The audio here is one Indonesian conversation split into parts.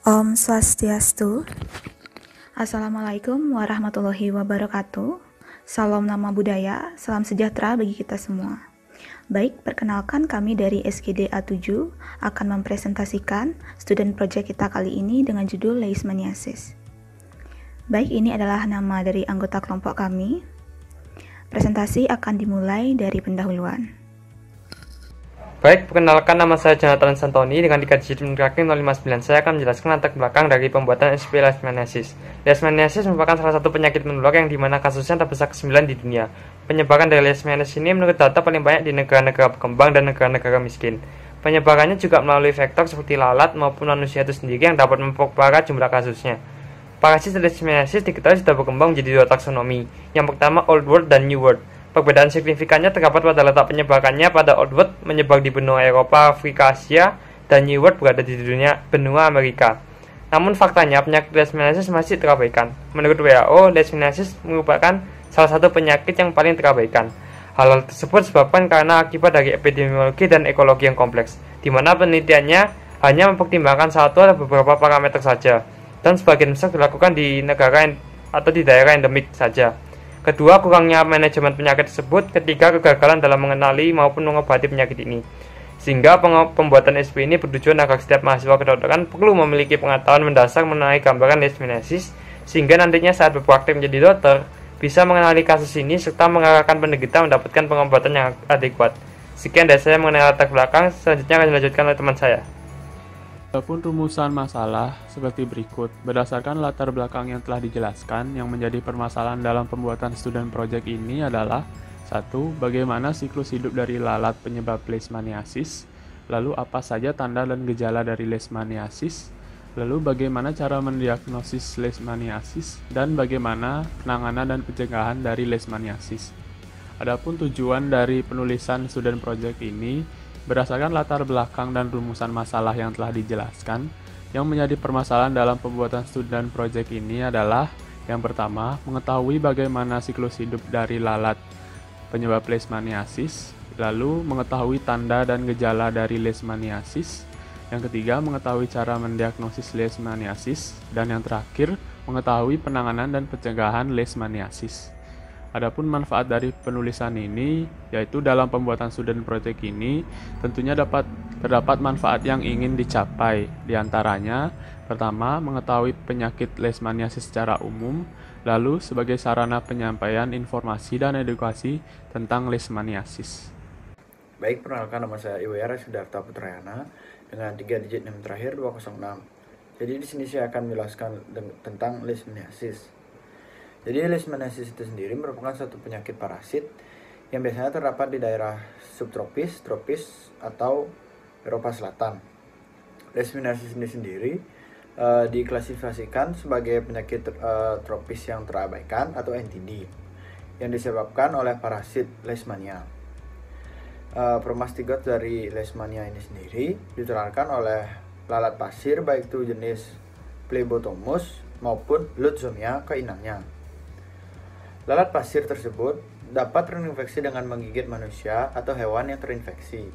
Om Swastiastu. Assalamualaikum warahmatullahi wabarakatuh. Salam nama budaya, salam sejahtera bagi kita semua. Baik, perkenalkan kami dari SGD A7 akan mempresentasikan student project kita kali ini dengan judul Leishmaniasis. Baik, ini adalah nama dari anggota kelompok kami. Presentasi akan dimulai dari pendahuluan. Baik, perkenalkan nama saya Jonathan Santoni dengan digit tracking 059. Saya akan menjelaskan latar belakang dari pembuatan SP Leishmaniasis. Leishmaniasis merupakan salah satu penyakit menular yang dimana kasusnya terbesar ke-9 di dunia. Penyebaran dari Leishmaniasis ini menurut data paling banyak di negara-negara berkembang dan negara-negara miskin. Penyebarannya juga melalui vektor seperti lalat maupun manusia itu sendiri yang dapat memperparah jumlah kasusnya. Parasit Leishmaniasis diketahui sudah berkembang menjadi dua taksonomi. Yang pertama Old World dan New World. Perbedaan signifikannya terdapat pada letak penyebarannya. Pada Old World menyebar di benua Eropa, Afrika, Asia, dan New World berada di benua Amerika. Namun faktanya penyakit Leishmaniasis masih terabaikan. Menurut WHO, Leishmaniasis merupakan salah satu penyakit yang paling terabaikan. Hal tersebut disebabkan karena akibat dari epidemiologi dan ekologi yang kompleks, di mana penelitiannya hanya mempertimbangkan satu atau beberapa parameter saja, dan sebagian besar dilakukan di negara atau di daerah endemik saja. Kedua, kurangnya manajemen penyakit tersebut. Ketiga, kegagalan dalam mengenali maupun mengobati penyakit ini. Sehingga pembuatan SP ini bertujuan agar setiap mahasiswa kedokteran perlu memiliki pengetahuan mendasar mengenai gambaran Leishmaniasis, sehingga nantinya saat berpraktik menjadi dokter, bisa mengenali kasus ini serta mengarahkan penderita mendapatkan pengobatan yang adekuat. Sekian dari saya mengenai latar belakang, selanjutnya akan dilanjutkan oleh teman saya. Adapun rumusan masalah seperti berikut. Berdasarkan latar belakang yang telah dijelaskan, yang menjadi permasalahan dalam pembuatan student project ini adalah 1. Bagaimana siklus hidup dari lalat penyebab Leishmaniasis? Lalu apa saja tanda dan gejala dari Leishmaniasis? Lalu bagaimana cara mendiagnosis Leishmaniasis? Dan bagaimana penanganan dan pencegahan dari Leishmaniasis? Adapun tujuan dari penulisan student project ini berdasarkan latar belakang dan rumusan masalah yang telah dijelaskan, yang menjadi permasalahan dalam pembuatan student project ini adalah yang pertama, mengetahui bagaimana siklus hidup dari lalat penyebab Leishmaniasis, lalu mengetahui tanda dan gejala dari Leishmaniasis, yang ketiga, mengetahui cara mendiagnosis Leishmaniasis, dan yang terakhir, mengetahui penanganan dan pencegahan Leishmaniasis. Adapun manfaat dari penulisan ini, yaitu dalam pembuatan student project ini, tentunya terdapat manfaat yang ingin dicapai. Di antaranya, pertama, mengetahui penyakit Leishmaniasis secara umum, lalu sebagai sarana penyampaian informasi dan edukasi tentang Leishmaniasis. Baik, perkenalkan nama saya Iwayara Sidarta Putrayana dengan 3 digit NIM terakhir 206. Jadi di sini saya akan menjelaskan tentang Leishmaniasis. Jadi Leishmaniasis itu sendiri merupakan suatu penyakit parasit yang biasanya terdapat di daerah subtropis, tropis, atau Eropa Selatan. Leishmaniasis ini sendiri diklasifikasikan sebagai penyakit tropis yang terabaikan atau NTD yang disebabkan oleh parasit Leishmania. Promastigot dari Leishmania ini sendiri ditularkan oleh lalat pasir baik itu jenis Plebotomus maupun Lutzomia ke inangnya. Lalat pasir tersebut dapat terinfeksi dengan menggigit manusia atau hewan yang terinfeksi.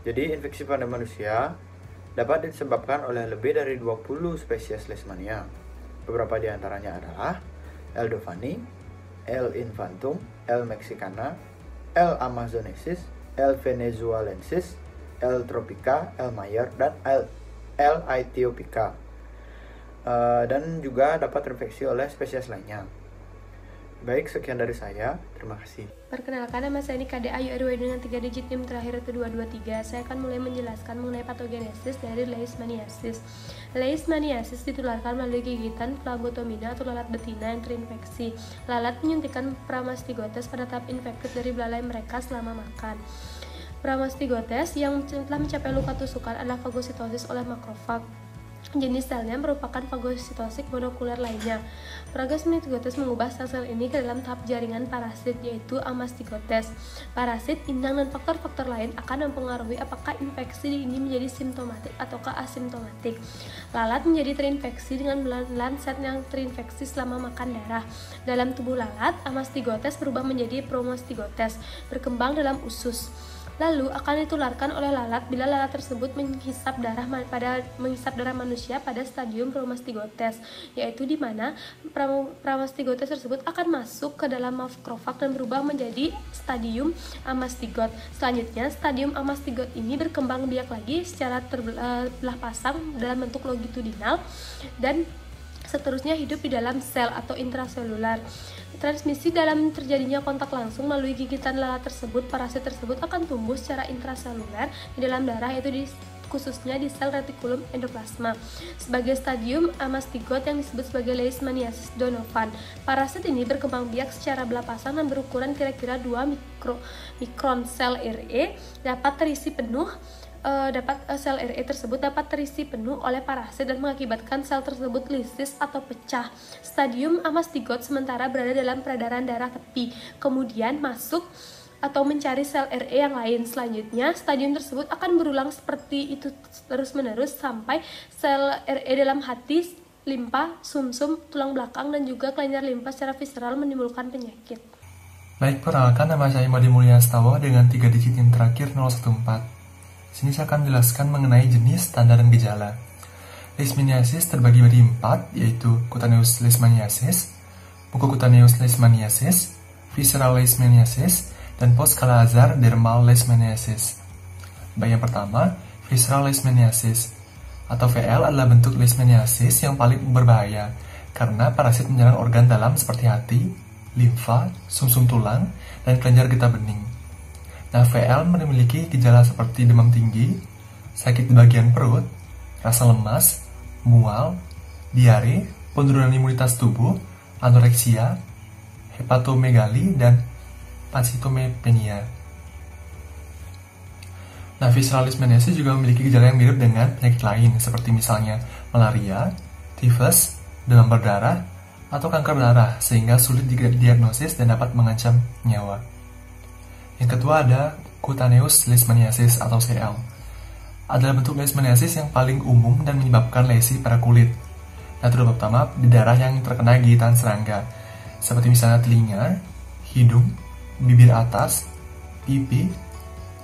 Jadi infeksi pada manusia dapat disebabkan oleh lebih dari 20 spesies Leishmania. Beberapa di antaranya adalah L. dovani, L. infantum, L. mexicana, L. amazonensis, L. venezuelensis, L. tropica, L. mayer, dan L. aethiopica. Dan juga dapat terinfeksi oleh spesies lainnya. Baik, sekian dari saya. Terima kasih. Perkenalkan, nama saya Nika Ayu RW dengan 3 digit NIM terakhir itu 223. Saya akan mulai menjelaskan mengenai patogenesis dari Leishmaniasis. Leishmaniasis ditularkan melalui gigitan Phlebotomina atau lalat betina yang terinfeksi. Lalat menyuntikkan Pramastigotes pada tahap infektif dari belalai mereka selama makan. Pramastigotes yang telah mencapai luka tusukan adalah fagositosis oleh makrofag. Jenis selnya merupakan fagositosik monokuler lainnya. Pramastigotes mengubah sel-sel ini ke dalam tahap jaringan parasit, yaitu amastigotes. Parasit, inang, dan faktor-faktor lain akan mempengaruhi apakah infeksi ini menjadi simptomatik ataukah asimptomatik. Lalat menjadi terinfeksi dengan belan set yang terinfeksi selama makan darah. Dalam tubuh lalat, amastigotes berubah menjadi promastigotes, berkembang dalam usus. lalu akan ditularkan oleh lalat bila lalat tersebut menghisap darah manusia pada stadium promastigotes, yaitu di mana promastigotes tersebut akan masuk ke dalam makrofag dan berubah menjadi stadium amastigot. Selanjutnya, stadium amastigot ini berkembang biak lagi secara terbelah pasang dalam bentuk longitudinal dan seterusnya hidup di dalam sel atau intraselular. Transmisi dalam terjadinya kontak langsung melalui gigitan lalat tersebut, parasit tersebut akan tumbuh secara intraseluler di dalam darah, yaitu khususnya di sel retikulum endoplasma. Sebagai stadium amastigot yang disebut sebagai Leishmaniasis donovan, parasit ini berkembang biak secara belah pasang dan berukuran kira-kira 2 mikron. Sel RE sel RE tersebut dapat terisi penuh oleh parasit dan mengakibatkan sel tersebut lisis atau pecah. Stadium amastigot sementara berada dalam peredaran darah tepi, kemudian masuk atau mencari sel RE yang lain. Selanjutnya, stadium tersebut akan berulang seperti itu terus-menerus sampai sel RE dalam hati, limpa, sumsum, tulang belakang, dan juga kelenjar limpa secara visceral menimbulkan penyakit. Baik, perkenalkan, nama saya Madi Mulyastawa dengan 3 digit NIM terakhir 014. Sini saya akan menjelaskan mengenai jenis, tanda, dan gejala. Leishmaniasis terbagi menjadi 4, yaitu cutaneous leishmaniasis, mucocutaneous leishmaniasis, visceral leishmaniasis, dan post-Kala-Azar dermal leishmaniasis. Baik, yang pertama, visceral leishmaniasis atau VL adalah bentuk leishmaniasis yang paling berbahaya karena parasit menyerang organ dalam seperti hati, limfa, sumsum tulang, dan kelenjar getah bening. Nah, VL memiliki gejala seperti demam tinggi, sakit di bagian perut, rasa lemas, mual, diare, penurunan imunitas tubuh, anoreksia, hepatomegali, dan pancytopenia. Nah, visceral leishmaniasis juga memiliki gejala yang mirip dengan penyakit lain, seperti misalnya malaria, tifus, demam berdarah, atau kanker darah, sehingga sulit didiagnosis dan dapat mengancam nyawa. Yang kedua ada cutaneous leishmaniasis atau CL. Adalah bentuk leishmaniasis yang paling umum dan menyebabkan lesi pada kulit. Nah, terutama di daerah yang terkena gigitan serangga, seperti misalnya telinga, hidung, bibir atas, pipi,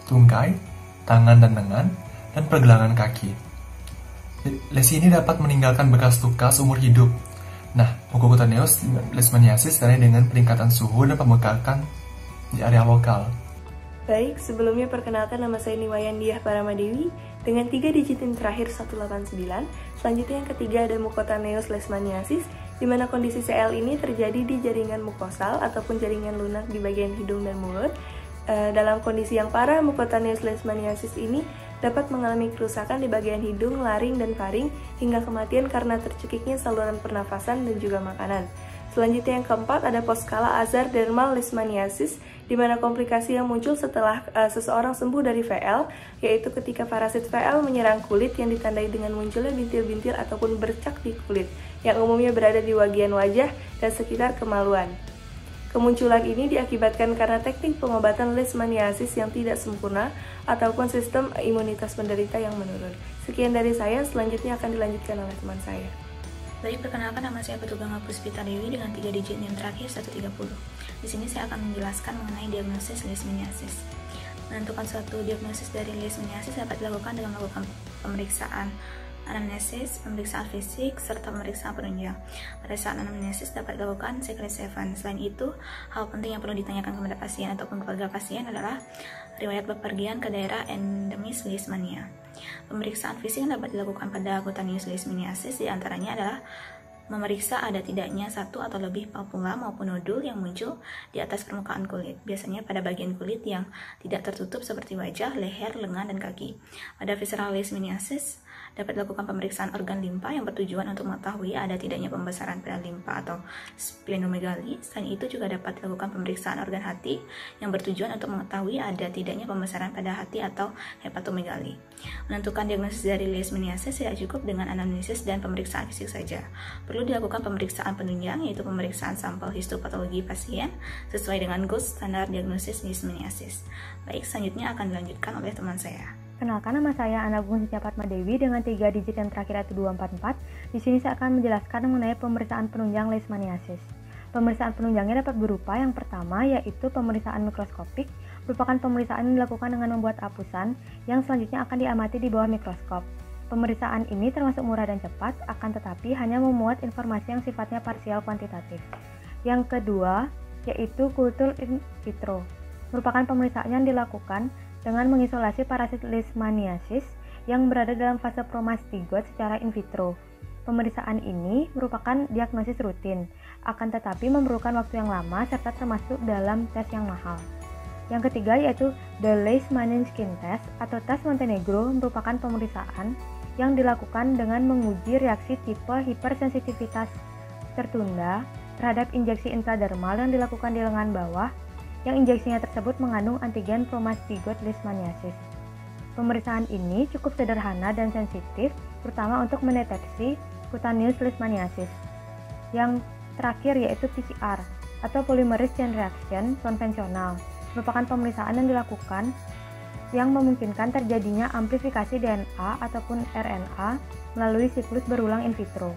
tungkai, tangan dan lengan, dan pergelangan kaki. Lesi ini dapat meninggalkan bekas luka seumur hidup. Nah, mucocutaneous leishmaniasis ditandai dengan peningkatan suhu dan pembengkakan di area lokal. Baik, sebelumnya perkenalkan, nama saya Niwayandiah Paramadewi dengan 3 digit NIM terakhir 189. Selanjutnya yang ketiga ada mucocutaneous leishmaniasis, di mana kondisi CL ini terjadi di jaringan mukosal ataupun jaringan lunak di bagian hidung dan mulut. Dalam kondisi yang parah, mucocutaneous leishmaniasis ini dapat mengalami kerusakan di bagian hidung, laring, dan faring hingga kematian karena tercekiknya saluran pernafasan dan juga makanan. Selanjutnya yang keempat ada post-Kala-Azar dermal leishmaniasis, di mana komplikasi yang muncul setelah seseorang sembuh dari VL, yaitu ketika parasit VL menyerang kulit yang ditandai dengan munculnya bintil-bintil ataupun bercak di kulit, yang umumnya berada di bagian wajah dan sekitar kemaluan. Kemunculan ini diakibatkan karena teknik pengobatan leishmaniasis yang tidak sempurna ataupun sistem imunitas penderita yang menurun. Sekian dari saya, selanjutnya akan dilanjutkan oleh teman saya. Baik, perkenalkan, nama saya Petuganga Puspita Dewi dengan 3 digit NIM terakhir 130. Di sini saya akan menjelaskan mengenai diagnosis leishmaniasis. Menentukan suatu diagnosis dari leishmaniasis dapat dilakukan dengan melakukan pemeriksaan anamnesis, pemeriksaan fisik, serta pemeriksaan penunjang. Pada saat anamnesis dapat dilakukan secret 7. Selain itu, hal penting yang perlu ditanyakan kepada pasien ataupun keluarga pasien adalah riwayat bepergian ke daerah endemis leishmania. Pemeriksaan fisik yang dapat dilakukan pada cutaneous leishmaniasis diantaranya adalah memeriksa ada tidaknya satu atau lebih papula maupun nodul yang muncul di atas permukaan kulit, biasanya pada bagian kulit yang tidak tertutup seperti wajah, leher, lengan, dan kaki. Pada visceral leishmaniasis dapat dilakukan pemeriksaan organ limpa yang bertujuan untuk mengetahui ada tidaknya pembesaran pada limpa atau splenomegali. Selain itu juga dapat dilakukan pemeriksaan organ hati yang bertujuan untuk mengetahui ada tidaknya pembesaran pada hati atau hepatomegali. Menentukan diagnosis dari leishmaniasis tidak cukup dengan anamnesis dan pemeriksaan fisik saja. Perlu dilakukan pemeriksaan penunjang, yaitu pemeriksaan sampel histopatologi pasien sesuai dengan gold standar diagnosis leishmaniasis. Baik, selanjutnya akan dilanjutkan oleh teman saya. Kenalkan, nama saya Ana Gung Fatma Dewi dengan 3 digit yang terakhir yaitu 244. Di sini saya akan menjelaskan mengenai pemeriksaan penunjang leishmaniasis. Pemeriksaan penunjangnya dapat berupa yang pertama yaitu pemeriksaan mikroskopik merupakan pemeriksaan yang dilakukan dengan membuat apusan yang selanjutnya akan diamati di bawah mikroskop. Pemeriksaan ini termasuk murah dan cepat, akan tetapi hanya memuat informasi yang sifatnya parsial kuantitatif. Yang kedua, yaitu kultur in vitro, merupakan pemeriksaan yang dilakukan dengan mengisolasi parasit Leishmaniasis yang berada dalam fase promastigot secara in vitro. Pemeriksaan ini merupakan diagnosis rutin, akan tetapi memerlukan waktu yang lama serta termasuk dalam tes yang mahal. Yang ketiga yaitu the Leishmanian Skin Test atau tes Montenegro, merupakan pemeriksaan yang dilakukan dengan menguji reaksi tipe hipersensitivitas tertunda terhadap injeksi intradermal yang dilakukan di lengan bawah, yang injeksinya tersebut mengandung antigen promastigot Leishmaniasis. Pemeriksaan ini cukup sederhana dan sensitif, terutama untuk mendeteksi cutaneous Leishmaniasis. Yang terakhir yaitu PCR atau Polymerase Chain Reaction konvensional, merupakan pemeriksaan yang dilakukan yang memungkinkan terjadinya amplifikasi DNA ataupun RNA melalui siklus berulang in vitro.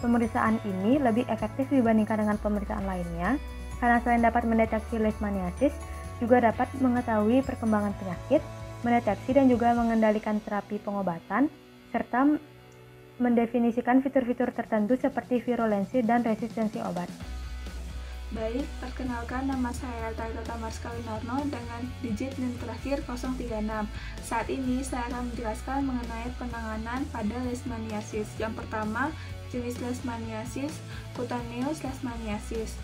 Pemeriksaan ini lebih efektif dibandingkan dengan pemeriksaan lainnya, karena selain dapat mendeteksi Leishmaniasis, juga dapat mengetahui perkembangan penyakit, mendeteksi dan juga mengendalikan terapi pengobatan, serta mendefinisikan fitur-fitur tertentu seperti virulensi dan resistensi obat. Baik, perkenalkan nama saya Talita Tamarska-Winarno dengan digit NIM terakhir 036. Saat ini saya akan menjelaskan mengenai penanganan pada Leishmaniasis. Yang pertama, jenis Leishmaniasis, cutaneous Leishmaniasis.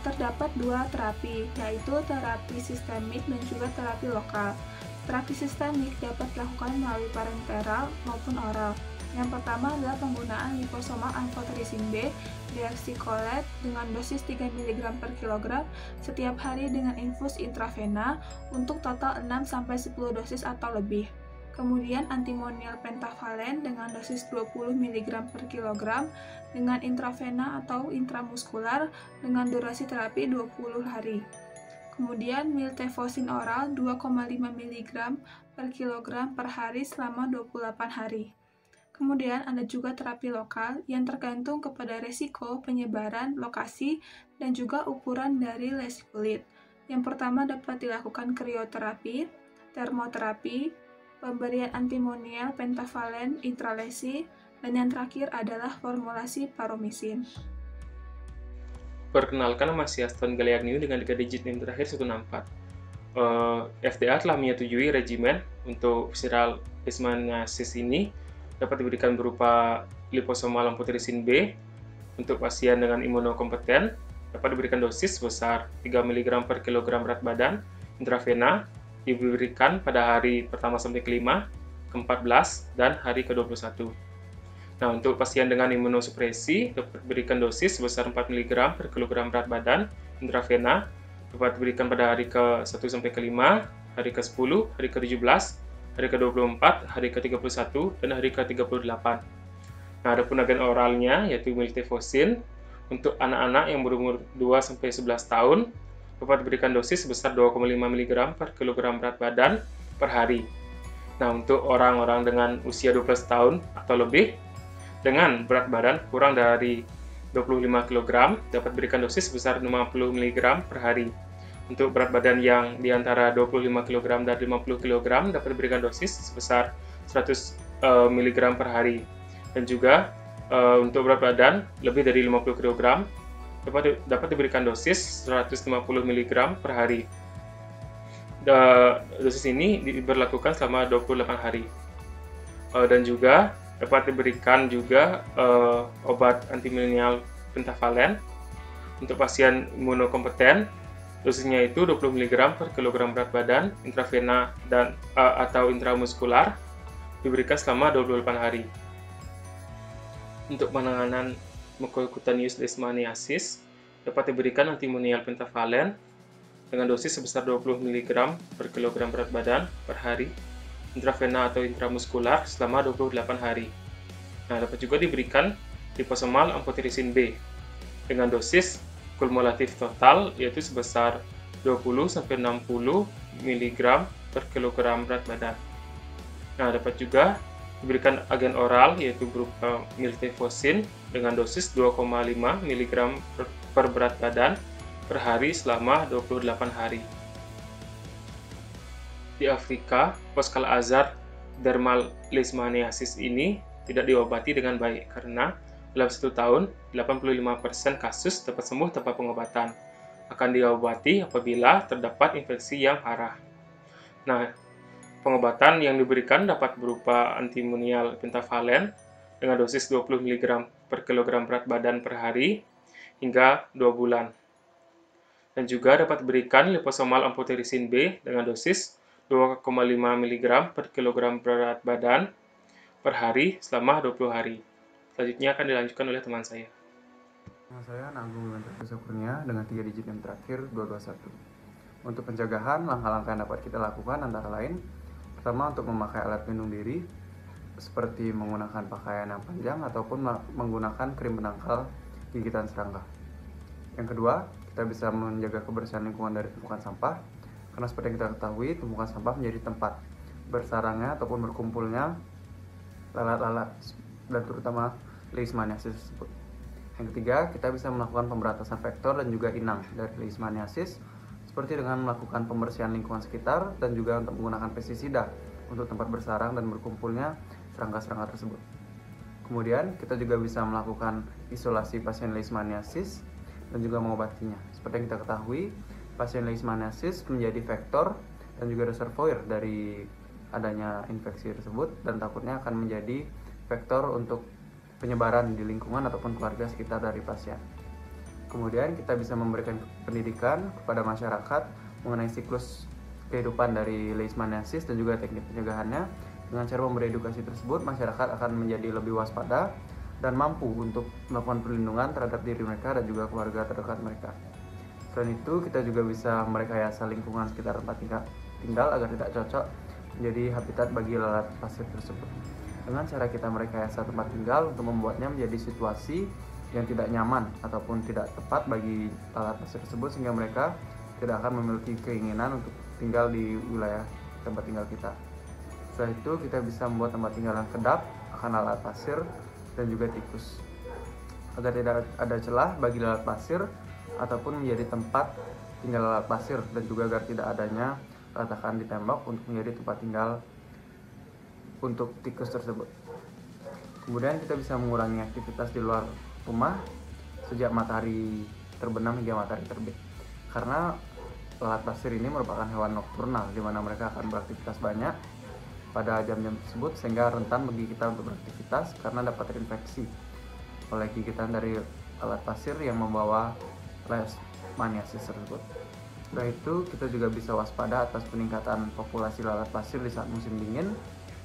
Terdapat dua terapi, yaitu terapi sistemik dan juga terapi lokal. Terapi sistemik dapat dilakukan melalui parenteral maupun oral. Yang pertama adalah penggunaan liposomal amphotericin B deoxycholate dengan dosis 3 mg per kilogram setiap hari dengan infus intravena untuk total 6-10 dosis atau lebih. Kemudian antimonial pentavalen dengan dosis 20 mg per kilogram dengan intravena atau intramuskular dengan durasi terapi 20 hari. Kemudian miltefosine oral 2,5 mg per kilogram per hari selama 28 hari. Kemudian ada juga terapi lokal yang tergantung kepada resiko penyebaran, lokasi, dan juga ukuran dari lesi kulit. Yang pertama dapat dilakukan krioterapi, termoterapi, pemberian antimonial pentavalen intralesi, dan yang terakhir adalah formulasi paromisin. Perkenalkan, nama saya Aston Galiagniu dengan 3 digit NIM terakhir 164. FDA telah menyetujui regimen untuk viral Leishmaniasis ini dapat diberikan berupa liposomal amphotericin B untuk pasien dengan imunokompeten, dapat diberikan dosis sebesar 3 mg per kilogram berat badan, intravena, diberikan pada hari pertama sampai ke-5, ke-14, dan hari ke-21. Nah, untuk pasien dengan imunosupresi dapat diberikan dosis sebesar 4 mg per kilogram berat badan, intravena, dapat diberikan pada hari ke-1 sampai ke-5, hari ke-10, hari ke-17, hari ke-24, hari ke-31, dan hari ke-38. Nah, adapun agen oralnya yaitu miltefosine untuk anak-anak yang berumur 2-11 tahun dapat diberikan dosis sebesar 2,5 mg per kilogram berat badan per hari. Nah, untuk orang-orang dengan usia 12 tahun atau lebih dengan berat badan kurang dari 25 kg dapat diberikan dosis sebesar 50 mg per hari. Untuk berat badan yang di antara 25 kg dan 50 kg dapat diberikan dosis sebesar 100 mg per hari. Dan juga untuk berat badan lebih dari 50 kg dapat diberikan dosis 150 mg per hari. Dosis ini diberlakukan selama 28 hari. Dan juga dapat diberikan juga obat antimonial pentavalen untuk pasien imunokompeten. Dosisnya itu 20 mg per kilogram berat badan, intravena dan atau intramuskular, diberikan selama 28 hari. Untuk penanganan mucocutaneous Leishmaniasis dapat diberikan antimonial pentavalen dengan dosis sebesar 20 mg per kilogram berat badan per hari, intravena atau intramuskular selama 28 hari. Nah, dapat juga diberikan liposomal amphotericin B dengan dosis kumulatif total yaitu sebesar 20-60 mg per kilogram berat badan. Nah, dapat juga diberikan agen oral yaitu berupa miltefosine dengan dosis 2,5 mg per berat badan per hari selama 28 hari. Di Afrika, Oskal-Azar dermal leishmaniasis ini tidak diobati dengan baik karena dalam 1 tahun 85% kasus dapat sembuh tanpa pengobatan. Akan diobati apabila terdapat infeksi yang parah. Nah, pengobatan yang diberikan dapat berupa antimonial pentavalen dengan dosis 20 mg per kilogram berat badan per hari hingga 2 bulan. Dan juga dapat diberikan liposomal amphotericin B dengan dosis 2,5 mg per kilogram berat badan per hari selama 20 hari. Selanjutnya akan dilanjutkan oleh teman saya. Nama saya Agung Wimanto Kurnia dengan 3 digit NIM terakhir 221. Untuk pencegahan, langkah-langkah yang dapat kita lakukan antara lain, pertama untuk memakai alat pelindung diri, seperti menggunakan pakaian yang panjang ataupun menggunakan krim penangkal gigitan serangga. Yang kedua, kita bisa menjaga kebersihan lingkungan dari tumpukan sampah, karena seperti yang kita ketahui, tumpukan sampah menjadi tempat bersarangnya ataupun berkumpulnya lalat-lalat dan terutama leishmaniasis tersebut. Yang ketiga, kita bisa melakukan pemberantasan vektor dan juga inang dari leishmaniasis, seperti dengan melakukan pembersihan lingkungan sekitar dan juga untuk menggunakan pestisida untuk tempat bersarang dan berkumpulnya serangga-serangga tersebut. Kemudian, kita juga bisa melakukan isolasi pasien leishmaniasis dan juga mengobatinya. Seperti yang kita ketahui, pasien leishmaniasis menjadi vektor dan juga reservoir dari adanya infeksi tersebut dan takutnya akan menjadi vektor untuk penyebaran di lingkungan ataupun keluarga sekitar dari pasien. Kemudian kita bisa memberikan pendidikan kepada masyarakat mengenai siklus kehidupan dari leishmaniasis dan juga teknik pencegahannya. Dengan cara memberi edukasi tersebut, masyarakat akan menjadi lebih waspada dan mampu untuk melakukan perlindungan terhadap diri mereka dan juga keluarga terdekat mereka. Selain itu, kita juga bisa merekayasa lingkungan sekitar tempat tinggal agar tidak cocok menjadi habitat bagi lalat pasir tersebut. Dengan cara kita merekayasa tempat tinggal untuk membuatnya menjadi situasi yang tidak nyaman ataupun tidak tepat bagi lalat pasir tersebut, sehingga mereka tidak akan memiliki keinginan untuk tinggal di wilayah tempat tinggal kita. Setelah itu, kita bisa membuat tempat tinggal yang kedap akan lalat pasir dan juga tikus, agar tidak ada celah bagi lalat pasir ataupun menjadi tempat tinggal lalat pasir, dan juga agar tidak adanya ratakan di tembok untuk menjadi tempat tinggal untuk tikus tersebut. Kemudian kita bisa mengurangi aktivitas di luar rumah sejak matahari terbenam hingga matahari terbit, karena lalat pasir ini merupakan hewan nokturnal di mana mereka akan beraktivitas banyak pada jam-jam tersebut, sehingga rentan bagi kita untuk beraktivitas karena dapat terinfeksi oleh gigitan dari lalat pasir yang membawa leishmaniasis tersebut. Setelah itu, kita juga bisa waspada atas peningkatan populasi lalat pasir di saat musim dingin,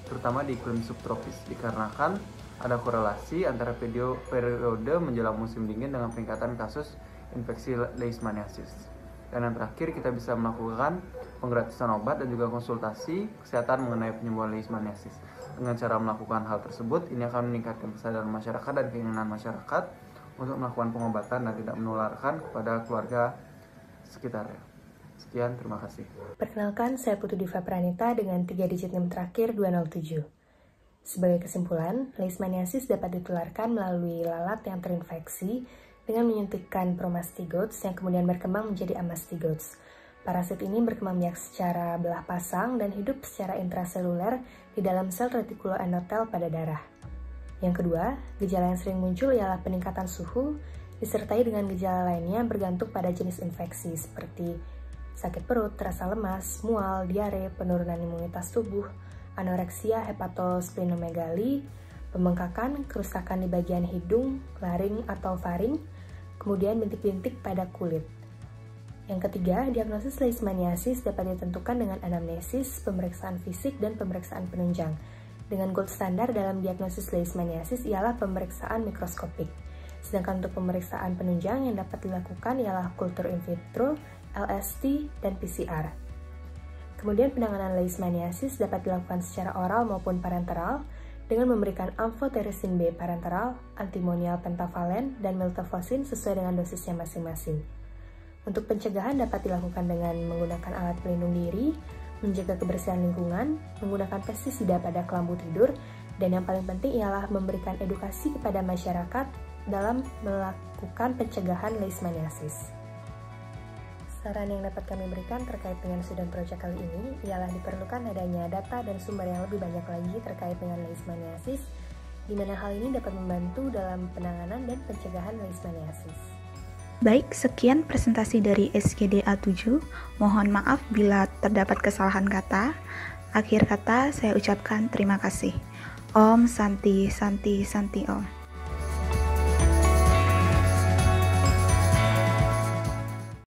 terutama di iklim subtropis, dikarenakan ada korelasi antara periode menjelang musim dingin dengan peningkatan kasus infeksi leishmaniasis. Dan yang terakhir, kita bisa melakukan penggratisan obat dan juga konsultasi kesehatan mengenai penyembuhan leishmaniasis. Dengan cara melakukan hal tersebut, ini akan meningkatkan kesadaran masyarakat dan keinginan masyarakat untuk melakukan pengobatan dan tidak menularkan kepada keluarga sekitarnya. Sekian, terima kasih. Perkenalkan, saya Putu Diva Pranita dengan 3 digit NIM terakhir 207. Sebagai kesimpulan, leishmaniasis dapat ditularkan melalui lalat yang terinfeksi dengan menyuntikkan promastigotes yang kemudian berkembang menjadi amastigotes. Parasit ini berkembang biak secara belah pasang dan hidup secara intraseluler di dalam sel retikuloendotel pada darah. Yang kedua, gejala yang sering muncul ialah peningkatan suhu, disertai dengan gejala lainnya bergantung pada jenis infeksi seperti sakit perut, rasa lemas, mual, diare, penurunan imunitas tubuh, anoreksia, hepatosplenomegali, pembengkakan, kerusakan di bagian hidung, laring atau faring, kemudian bintik-bintik pada kulit. Yang ketiga, diagnosis leishmaniasis dapat ditentukan dengan anamnesis, pemeriksaan fisik, dan pemeriksaan penunjang. Dengan gold standar dalam diagnosis leishmaniasis ialah pemeriksaan mikroskopik. Sedangkan untuk pemeriksaan penunjang yang dapat dilakukan ialah kultur in vitro, LST, dan PCR. Kemudian penanganan leishmaniasis dapat dilakukan secara oral maupun parenteral dengan memberikan amphotericin B parenteral, antimonial pentavalen, dan miltefosine sesuai dengan dosisnya masing-masing. Untuk pencegahan dapat dilakukan dengan menggunakan alat pelindung diri, menjaga kebersihan lingkungan, menggunakan pestisida pada kelambu tidur, dan yang paling penting ialah memberikan edukasi kepada masyarakat dalam melakukan pencegahan leishmaniasis. Saran yang dapat kami berikan terkait dengan student project kali ini ialah diperlukan adanya data dan sumber yang lebih banyak lagi terkait dengan leishmaniasis, di mana hal ini dapat membantu dalam penanganan dan pencegahan leishmaniasis. Baik, sekian presentasi dari SKD A7. Mohon maaf bila terdapat kesalahan kata. Akhir kata saya ucapkan terima kasih. Om Santi Santi Santi Om.